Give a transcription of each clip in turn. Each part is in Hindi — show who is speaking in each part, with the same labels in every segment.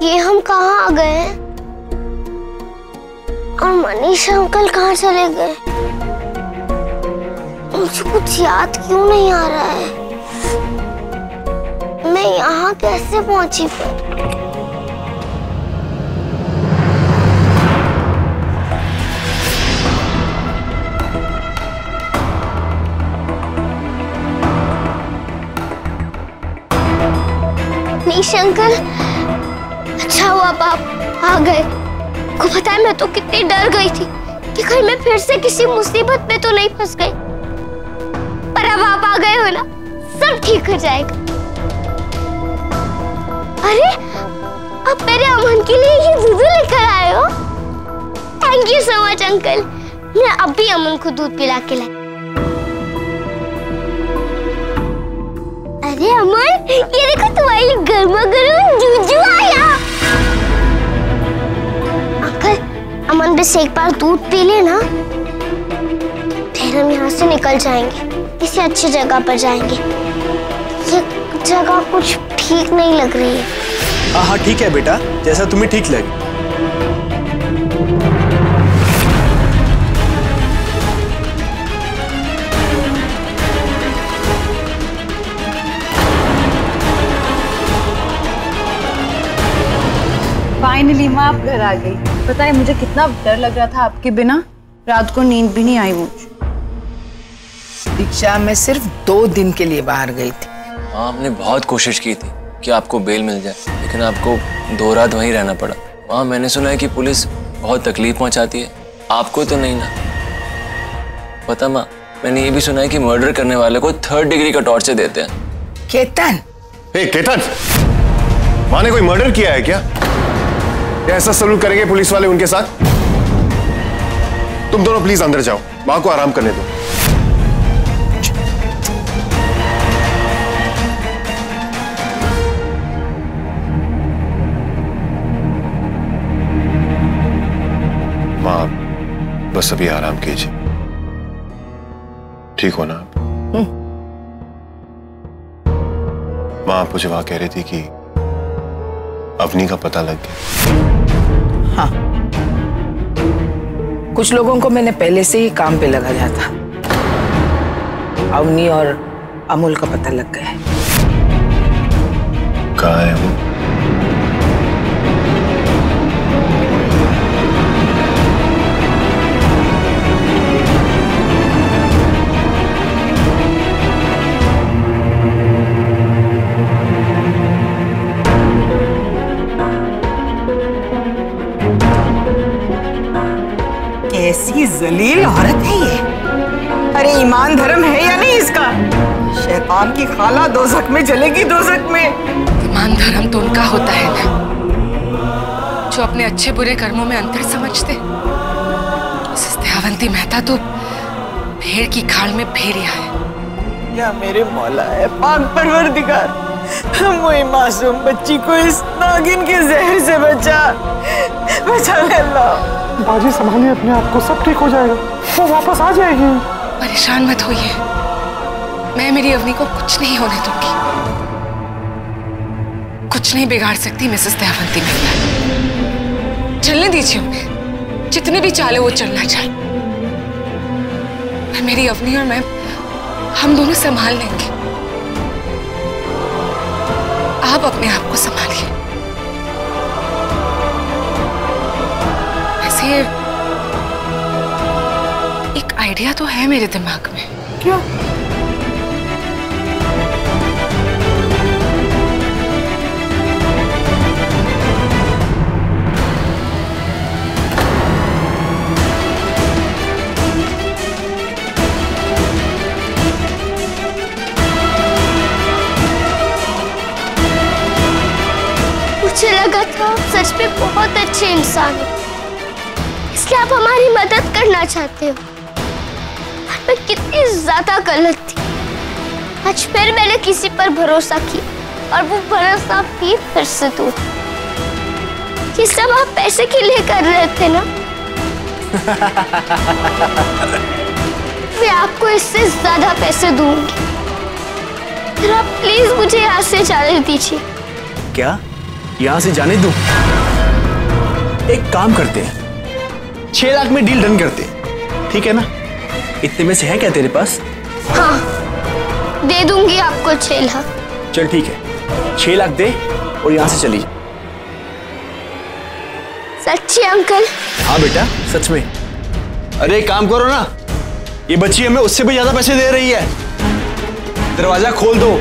Speaker 1: ये हम कहाँ आ गए हैं? और मनीष अंकल कहाँ चले गए? मुझे कुछ याद क्यों नहीं आ रहा है? मैं यहाँ कैसे पहुंची फिर? मनीष अंकल, अच्छा हुआ आप आ गए। को पता है मैं तो कितनी डर गई थी कि कहीं मैं फिर से किसी मुसीबत में तो नहीं फंस गई। पर अब आप आ गए हो ना, सब ठीक हो जाएगा। अरे, आप मेरे अमन के लिए ये दूध लेकर आए हो? Thank you so much uncle. मैं अभी अमन को दूध पिला के लाई। अरे अमन, ये देखो तुम्हारे लिए गर्मा गर्म जूजू आया। अंकल, अमन बस एक बार दूध पी ले ना, फिर हम यहाँ से निकल जाएंगे, किसी अच्छी जगह पर जाएंगे। ये जगह कुछ ठीक नहीं लग रही है।
Speaker 2: हाँ ठीक है बेटा, जैसा तुम्हें ठीक लगे।
Speaker 3: फाइनली माँ आप घर आ गई। पता है मुझे कितना डर लग रहा था आपके बिना, रात को नींद भी नहीं आई मुझे।
Speaker 4: दीक्षा, मैं सिर्फ 2 दिन के लिए बाहर गई थी।
Speaker 5: हाँ, हमने बहुत कोशिश की थी कि आपको बेल मिल जाए, लेकिन आपको 2 रात वहीं रहना पड़ा। वहाँ मैंने सुना है कि पुलिस बहुत तकलीफ पहुँचाती है, आपको तो नहीं ना? पता माँ, मैंने ये भी सुना है कि मर्डर करने वाले को 3rd डिग्री का टॉर्चर देते हैं।
Speaker 4: केतन,
Speaker 6: केतन, माँ ने कोई मर्डर किया है क्या? ऐसा सलूट करेंगे पुलिस वाले उनके साथ? तुम दोनों प्लीज अंदर जाओ, माँ को आराम करने दो। माँ, बस अभी आराम कीजिए, ठीक हो ना आप? माँ, आप मुझे वहां कह रही थी कि अवनी का पता लग गया।
Speaker 4: हाँ, कुछ लोगों को मैंने पहले से ही काम पे लगा दिया था। अवनी और अमूल का पता लग गया है।
Speaker 6: कहाँ है वो?
Speaker 4: कैसी जलील औरत है ये। अरे ईमान धर्म है या नहीं इसका? शैतान की खाला दोज़ख में जलेगी, दोज़ख में।
Speaker 7: ईमान धर्म तो उनका होता है ना, जो अपने अच्छे बुरे कर्मों में अंतर समझते। दयावंती मेहता तो भेड़ की खाल में भेड़िया है।
Speaker 4: या मेरे मौला है पाक परवरदिगार, वो मासूम बच्ची को इस नागिन के जहर से बचा ले अल्लाह।
Speaker 2: बाजी संभालिए अपने आप को, सब ठीक हो जाएगा, वो वापस आ जाएगी।
Speaker 7: परेशान मत होइए, मैं मेरी अवनी को कुछ नहीं होने दूंगी। कुछ नहीं बिगाड़ सकती मिसेस दयावंती मेहता। चलने दीजिए उन्हें, जितने भी चाले वो चलना चाहे। मेरी अवनी और मैं, हम दोनों संभाल लेंगे। आप अपने आप को संभालिए। वैसे एक आइडिया तो है मेरे दिमाग में।
Speaker 2: क्या?
Speaker 1: मुझे लगा था आप सच में बहुत अच्छे इंसान हो, इसलिए आप हमारी मदद करना चाहते हो। और मैं कितनी ज्यादा गलत थी। आज फिर मैंने किसी पर भरोसा किया और वो भरोसा फिर से टूटा। ये सब आप पैसे के लिए कर रहे थे ना? मैं आपको इससे ज्यादा पैसे दूंगी। फिर आप प्लीज मुझे यहाँ से जाने दीजिए।
Speaker 2: क्या?
Speaker 8: यहां से जाने दूं? एक काम करते हैं, 6 लाख में डील डन करते हैं, ठीक है ना? इतने में से है क्या तेरे पास?
Speaker 1: हाँ, दे दूंगी आपको 6 लाख।
Speaker 8: चल ठीक है, 6 लाख दे और यहां से चली जा।
Speaker 1: सच्ची अंकल?
Speaker 8: हाँ बेटा, सच में। अरे एक काम करो ना, ये बच्ची हमें उससे भी ज्यादा पैसे दे रही है। दरवाजा खोल दो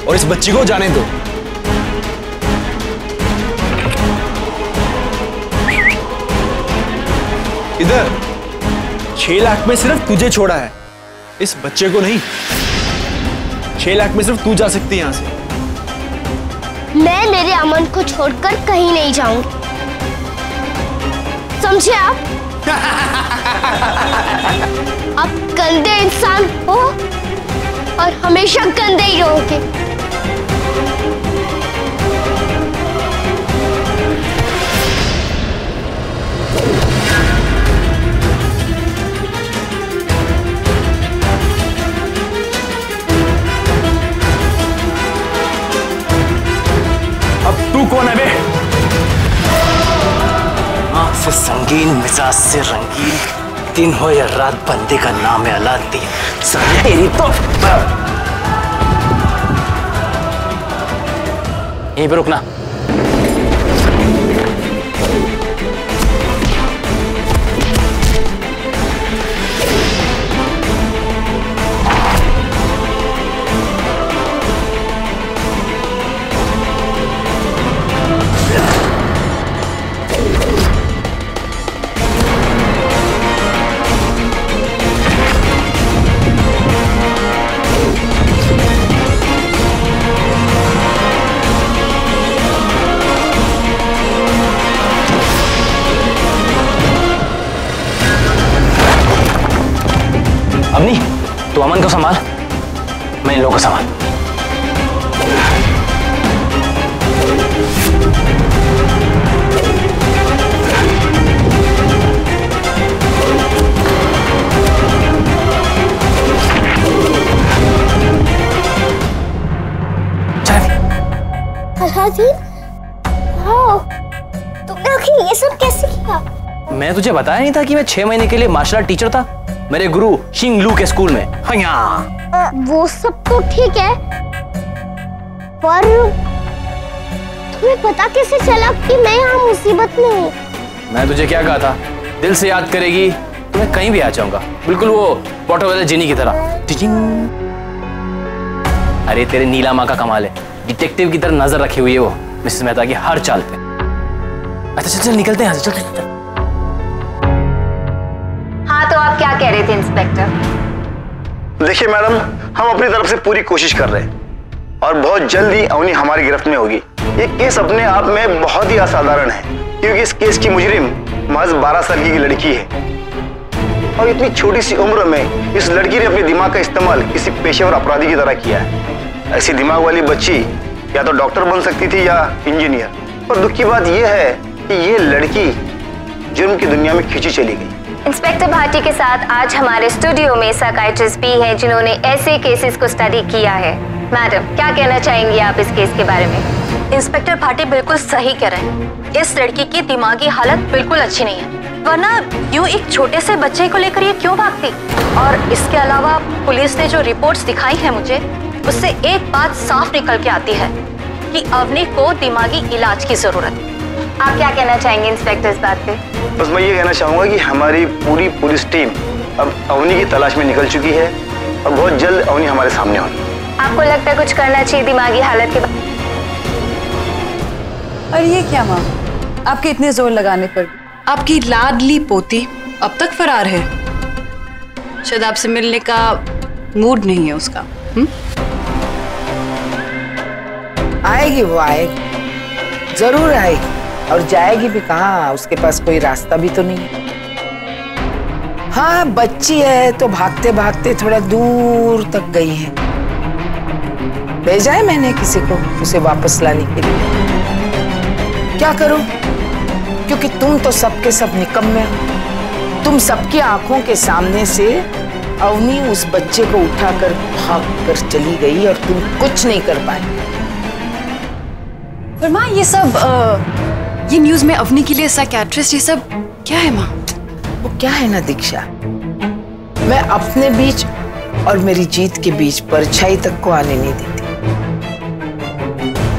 Speaker 8: और इस बच्ची को जाने दो। इधर 6 लाख में सिर्फ तुझे छोड़ा है, इस बच्चे को नहीं। 6 लाख में सिर्फ तू जा सकती है यहां से।
Speaker 1: मैं मेरे अमन को छोड़कर कहीं नहीं जाऊंगी, समझे आप? आप गंदे इंसान हो और हमेशा गंदे ही रहोगे।
Speaker 8: अब तू कौन है बे?
Speaker 9: आँख से संगीन, मिजाज से रंगीन, दिन हो या रात, बंदे का नाम है अलाउद्दीन। साले तेरी तो यहीं पे रुकना। अवनी, तू अमन को संभाल, मैं इन लोगों को संभाल।
Speaker 1: अलादीन, हाँ, तुमने आखिर ये सब कैसे किया?
Speaker 9: मैं तुझे बताया नहीं था कि मैं 6 महीने के लिए मार्शल आर्ट टीचर था मेरे गुरु शिंग लू के स्कूल में।
Speaker 1: वो सब तो ठीक है, पर तुम्हें पता कैसे चला कि मैं यहाँ मुसीबत में हूँ?
Speaker 9: मैं तुझे क्या कहा था, दिल से याद करेगी तो मैं कहीं भी आ जाऊंगा, बिल्कुल वो पॉटर वाले जिनी की तरह। अरे तेरे नीला माँ का कमाल है, डिटेक्टिव की तरह नजर रखी हुई है वो मिसेस मेहता की हर चाल पे। अच्छा चल चल निकलते हैं यहाँ से, चल चल चल।
Speaker 3: हाँ, तो आप क्या कह रहे थे इंस्पेक्टर?
Speaker 6: देखिए मैडम, हम अपनी तरफ से पूरी कोशिश कर रहे हैं और बहुत जल्द ही अवनी हमारी गिरफ्त में होगी। ये केस अपने आप में बहुत ही असाधारण है, क्योंकि इस केस की मुजरिम महज 12 साल की लड़की है और इतनी छोटी सी उम्र में इस लड़की ने अपने दिमाग का इस्तेमाल किसी पेशेवर अपराधी की तरह किया है। ऐसी दिमाग वाली बच्ची या तो डॉक्टर बन सकती थी या इंजीनियर, पर दुख की बात यह है कि ये लड़की जुर्म की दुनिया में खींची चली गई।
Speaker 10: इंस्पेक्टर भाटी के साथ आज हमारे स्टूडियो में साइकियाट्रिस्ट भी हैं जिन्होंने ऐसे केसेस को स्टडी किया है। मैडम, क्या कहना चाहेंगी आप इस केस के बारे में?
Speaker 11: इंस्पेक्टर भाटी बिल्कुल सही कह रहे हैं, इस लड़की की दिमागी हालत बिल्कुल अच्छी नहीं है, वरना यूं एक छोटे से बच्चे को लेकर ये क्यों भागती? और इसके अलावा पुलिस ने जो रिपोर्ट्स दिखाई है मुझे, उससे एक बात साफ निकल के आती है कि अवनी को दिमागी इलाज की जरूरत है।
Speaker 10: आप क्या कहना चाहेंगे इंस्पेक्टर इस बात पे?
Speaker 6: बस मैं ये कहना चाहूंगा कि हमारी पूरी पुलिस टीम अब अवनी की तलाश में निकल चुकी है और बहुत जल्द अवनी हमारे सामने होगी।
Speaker 10: आपको लगता है कुछ करना चाहिए दिमागी हालत के बारे?
Speaker 3: और ये क्या माँ, आपके इतने जोर लगाने पर?
Speaker 12: आपकी लाडली पोती अब तक फरार है, शायद आपसे मिलने का मूड नहीं है उसका।
Speaker 4: आएगी, वो आएगी, जरूर आएगी, और जाएगी भी कहाँ? उसके पास कोई रास्ता भी तो नहीं है। हाँ, बच्ची है तो भागते भागते थोड़ा दूर तक गई है। भेजा है मैंने किसी को उसे वापस लाने के लिए। क्या करूं? क्योंकि तुम तो सबके सब निकम्मे हो। तुम सबकी आंखों के सामने से अवनी उस बच्चे को उठाकर भाग कर चली गई और तुम कुछ नहीं कर पाए।
Speaker 12: पर माँ ये सब ये न्यूज में अवनी के लिए साइकियाट्रिस्ट ये सब क्या है माँ?
Speaker 4: वो क्या है ना दीक्षा, मैं अपने बीच और मेरी जीत के बीच परछाई तक को आने नहीं देती।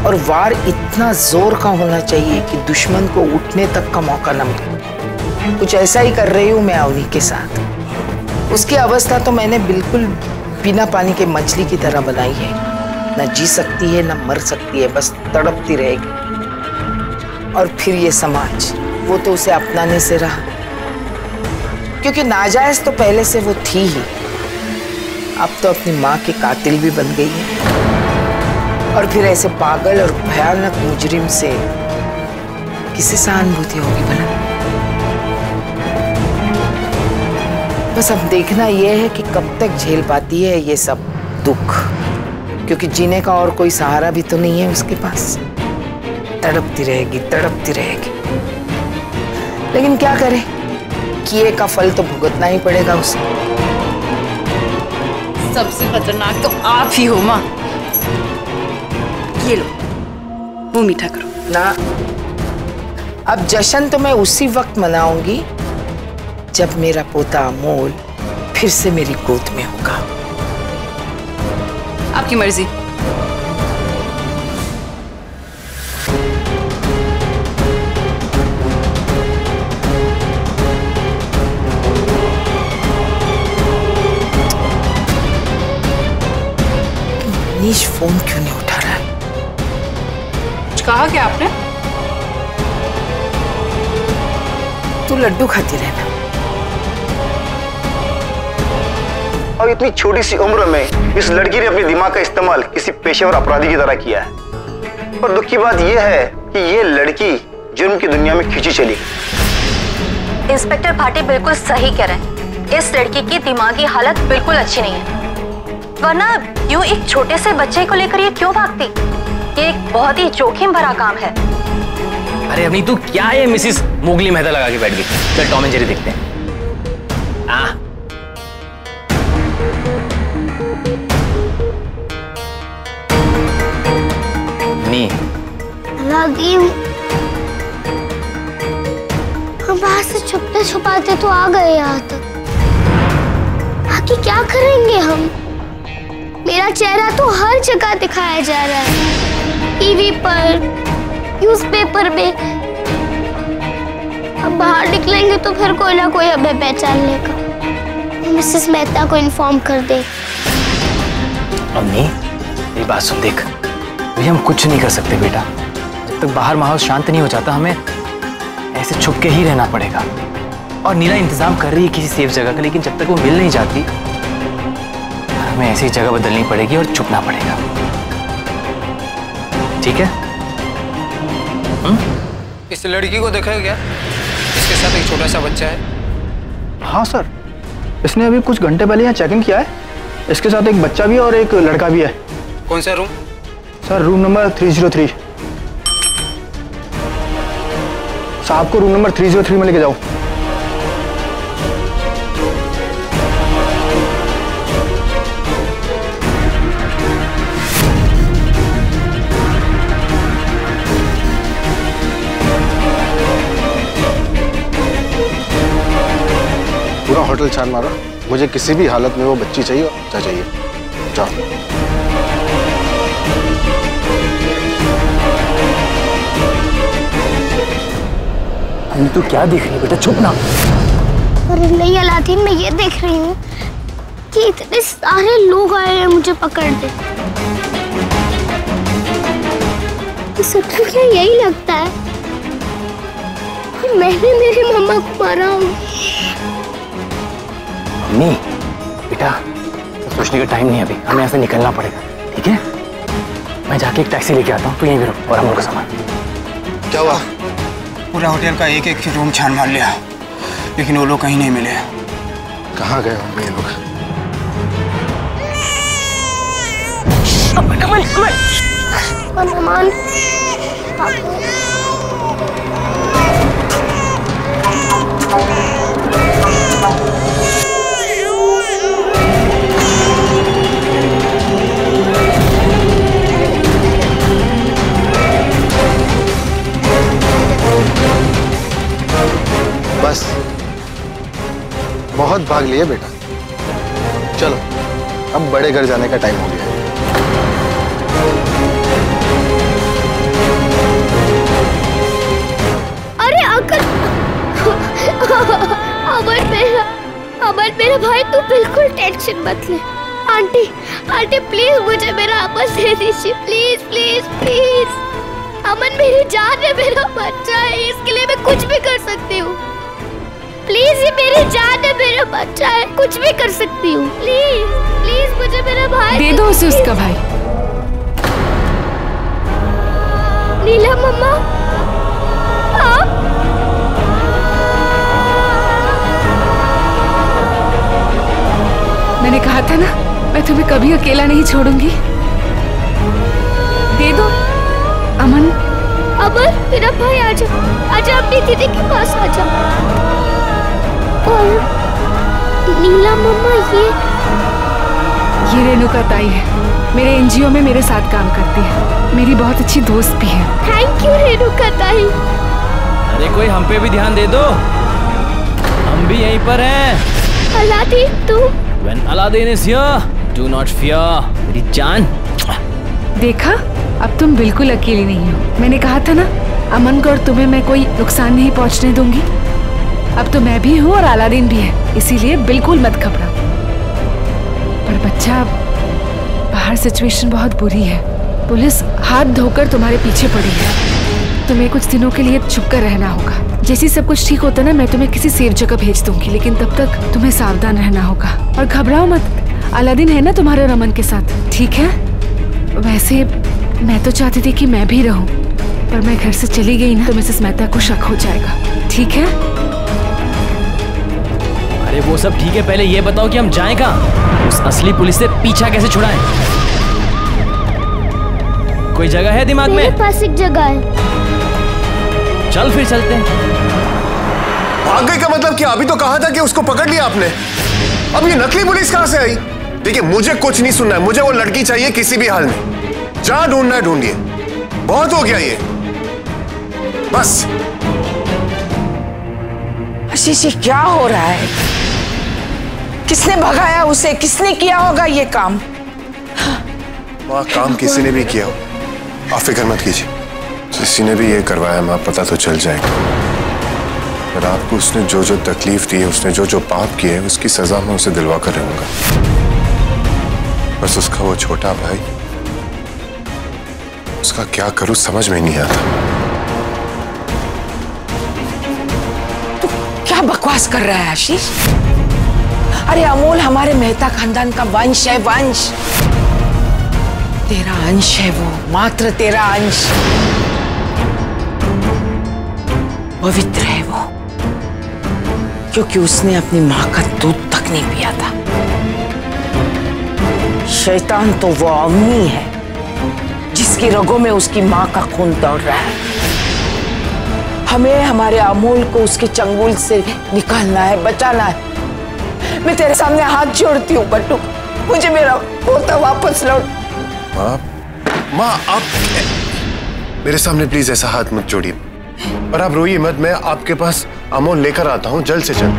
Speaker 4: और वार इतना जोर का होना चाहिए कि दुश्मन को उठने तक का मौका न मिले। कुछ ऐसा ही कर रही हूं मैं अवनी के साथ। उसकी अवस्था तो मैंने बिल्कुल बिना पानी के मछली की तरह बनाई है। न जी सकती है न मर सकती है, बस तड़पती रहेगी। और फिर ये समाज, वो तो उसे अपनाने से रहा, क्योंकि नाजायज तो पहले से वो थी ही, अब तो अपनी माँ की कातिल भी बन गई है। और फिर ऐसे पागल और भयानक मुजरिम से किसी सहानुभूति होगी भला? बस अब देखना यह है कि कब तक झेल पाती है ये सब दुख, क्योंकि जीने का और कोई सहारा भी तो नहीं है उसके पास। तड़पती रहेगी, तड़पती रहेगी। लेकिन क्या करे, किए का फल तो भुगतना ही पड़ेगा उसे।
Speaker 12: सबसे खतरनाक तो आप ही हो माँ। ये लो, वो मीठा करो
Speaker 4: ना। अब जश्न तो मैं उसी वक्त मनाऊंगी जब मेरा पोता अमोल फिर से मेरी गोद में होगा।
Speaker 12: आपकी मर्जी।
Speaker 4: नीश फोन क्यों नहीं उठा रहा है?
Speaker 12: कुछ कहा क्या आपने?
Speaker 4: तू लड्डू खाती रहना।
Speaker 6: और इतनी छोटी सी उम्र में इस लड़की ने अपने दिमाग का इस्तेमाल किसी पेशेवर अपराधी की तरह किया है। और दुख की बात यह है कि ये लड़की जुर्म की दुनिया में खींची चली।
Speaker 11: इंस्पेक्टर भाटी बिल्कुल सही कह रहे हैं। इस लड़की की दिमागी हालत बिल्कुल अच्छी नहीं है, वरना यूं एक छोटे से बच्चे को लेकर ये क्यों भागती? ये एक बहुत ही जोखिम भरा काम है।
Speaker 9: अरे अभी तू क्या ये मिसिस मोगली मेहता लगा के बैठ गई? चल टॉम एंड जेरी देखते हैं।
Speaker 1: हम बाहर से छुपते छुपाते तो आ गए यहाँ तक, आगे क्या करेंगे हम? मेरा चेहरा तो हर जगह दिखाया जा रहा है, टीवी पर, न्यूज़पेपर में। अब बाहर निकलेंगे तो फिर कोई ना कोई हमें पहचान लेगा। मिसेस मेहता को इन्फॉर्म कर दे।
Speaker 9: अम्मी ये बात सुन, देख अभी हम कुछ नहीं कर सकते बेटा। जब तक बाहर माहौल शांत नहीं हो जाता हमें ऐसे छुप के ही रहना पड़ेगा। और नीला इंतजाम कर रही है किसी सेफ जगह का, लेकिन जब तक वो मिल नहीं जाती हमें ऐसी जगह बदलनी पड़ेगी और छुपना पड़ेगा, ठीक है?
Speaker 13: इस लड़की को देखा है क्या? इसके साथ एक छोटा सा बच्चा है।
Speaker 8: हाँ सर, इसने अभी कुछ घंटे पहले यहाँ चेक इन किया है। इसके साथ एक बच्चा भी है और एक लड़का भी है।
Speaker 13: कौन सा रूम?
Speaker 8: Sir room number 303। साहब को रूम नंबर 303 में लेके जाओ।
Speaker 2: पूरा होटल छान मारा, मुझे किसी भी हालत में वो बच्ची चाहिए और बच्चा चाहिए। जाओ।
Speaker 9: तू क्या देख रही है बेटा? चुप ना।
Speaker 1: अरे नहीं अलादीन, मैं ये देख रही हूँ कि इतने सारे लोग आए हैं मुझे पकड़ने। तो सबको क्या यही लगता है कि मैंने मेरी मम्मा को मारा होगा?
Speaker 9: अम्मी बेटा तो सोचने का टाइम नहीं, अभी हमें यहाँ से निकलना पड़ेगा, ठीक है? मैं जाके एक टैक्सी लेके आता हूँ, तू यहीं रुक और हम लोग का सामान।
Speaker 13: क्या हुआ? पूरा होटल का एक एक रूम छान मार लिया, लेकिन वो लोग कहीं नहीं मिले।
Speaker 2: कहाँ गए होंगे ये लोग?
Speaker 1: अमन,
Speaker 2: बस बहुत भाग लिए बेटा, चलो अब बड़े घर जाने का टाइम हो गया है।
Speaker 1: अरे अंकल, अमन मेरा भाई, तू बिल्कुल टेंशन मत ले। आंटी आंटी प्लीज मुझे मेरा अमन दे दीजिए, प्लीज प्लीज प्लीज। अमन मेरी जान है, मेरा बच्चा है, इसके लिए मैं कुछ भी कर सकती हूँ। प्लीज, ये मेरी जान है, मेरा बच्चा है, कुछ भी कर सकती हूँ। प्लीज प्लीज मुझे मेरा भाई
Speaker 7: दे दो उसे उसका भाई।
Speaker 1: नीला मम्मा, आप
Speaker 7: मैंने कहा था ना, मैं तुम्हें कभी अकेला नहीं छोड़ूंगी। दे दो अमन।
Speaker 1: अमन मेरा भाई, आजा आजा, अपनी दीदी के पास आजा। और नीला मम्मा,
Speaker 7: ये रेणुका ताई है, मेरे एनजीओ में मेरे साथ काम करती है, मेरी बहुत अच्छी दोस्त भी है।
Speaker 1: थैंक यू रेणुका ताई।
Speaker 9: अरे कोई हम पे भी ध्यान दे दो, हम भी यहीं पर हैं।
Speaker 1: अलादीन, तू?
Speaker 9: When Aladdin is here, do not fear, मेरी जान।
Speaker 7: देखा, अब तुम बिल्कुल अकेली नहीं हो। मैंने कहा था ना, अमन को और तुम्हें मैं कोई नुकसान नहीं पहुंचने दूंगी। अब तो मैं भी हूँ और अलादीन भी है, इसीलिए बिल्कुल मत घबराओ। पर बच्चा, बाहर सिचुएशन बहुत बुरी है। पुलिस हाथ धोकर तुम्हारे पीछे पड़ी है। तुम्हें कुछ दिनों के लिए छुप कर रहना होगा। जैसे सब कुछ ठीक होता ना, मैं तुम्हें किसी सेफ जगह भेज दूंगी, लेकिन तब तक तुम्हें सावधान रहना होगा। और घबराओ मत, अलादीन है ना तुम्हारे और अमन के साथ, ठीक है? वैसे मैं तो चाहती थी कि मैं भी रहूं, पर मैं घर से चली गई ना तो मिसेस मेहता को शक हो जाएगा, ठीक है?
Speaker 9: अरे वो सब ठीक है, पहले ये बताओ कि हम जाएं कहाँ? उस असली पुलिस से पीछा कैसे छुड़ाएं? कोई जगह है दिमाग में?
Speaker 1: मेरे पास एक जगह है।
Speaker 9: चल फिर चलते हैं।
Speaker 14: भाग गई का मतलब क्या? अभी तो कहा था कि उसको पकड़ लिया आपने। अब ये नकली पुलिस कहां से आई? देखिए, मुझे कुछ नहीं सुनना है, मुझे वो लड़की चाहिए किसी भी हाल में। जहां ढूंढना है ढूंढिए, बहुत हो गया ये, बस।
Speaker 4: आशीष, ये क्या हो रहा है? किसने भगाया उसे? किसने किया होगा ये काम?
Speaker 14: वहां काम किसी ने भी किया हो, आप फिक्र मत कीजिए। किसी ने भी ये करवाया, मां, पता तो चल जाएगा। पर आपको उसने जो जो तकलीफ दी है, उसने जो जो पाप किए है, उसकी सजा मैं उसे दिलवा कर रहूंगा। बस उसका वो छोटा भाई, उसका क्या करूं समझ में नहीं आता।
Speaker 4: तू क्या बकवास कर रहा है आशीष? अरे अमोल हमारे मेहता खानदान का वंश है, वंश। तेरा अंश है वो, मात्र तेरा अंश। पवित्र है वो, क्योंकि उसने अपनी मां का दूध तक नहीं पिया था। शैतान तो वो अवनी है जिसकी रगों में उसकी मां का खून दौड़ रहा है। हमें हमारे अमोल को उसके चंगुल से निकालना है, बचाना है। मैं तेरे सामने हाथ जोड़ती हूँ बट्टू, मुझे मेरा पोता वापस लौट।
Speaker 14: माँ, आप मेरे सामने प्लीज ऐसा हाथ मत जोड़िए, और आप रोइए मत। मैं आपके पास अमोल लेकर आता हूँ जल्द से जल्द।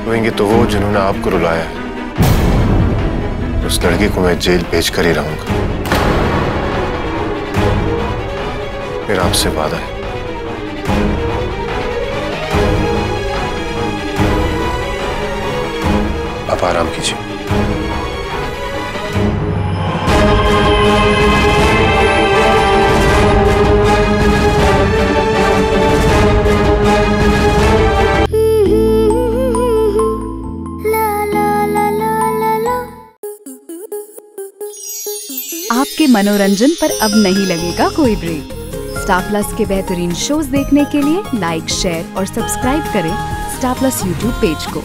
Speaker 14: रोएंगे तो वो जिन्होंने आपको रुलाया है। उस लड़की को मैं जेल भेज कर ही रहूंगा, मेरा आपसे वादा है। आप आराम कीजिए।
Speaker 15: आपके मनोरंजन पर अब नहीं लगेगा कोई ब्रेक। स्टार प्लस के बेहतरीन शोज देखने के लिए लाइक, शेयर और सब्सक्राइब करें स्टार प्लस यूट्यूब पेज को।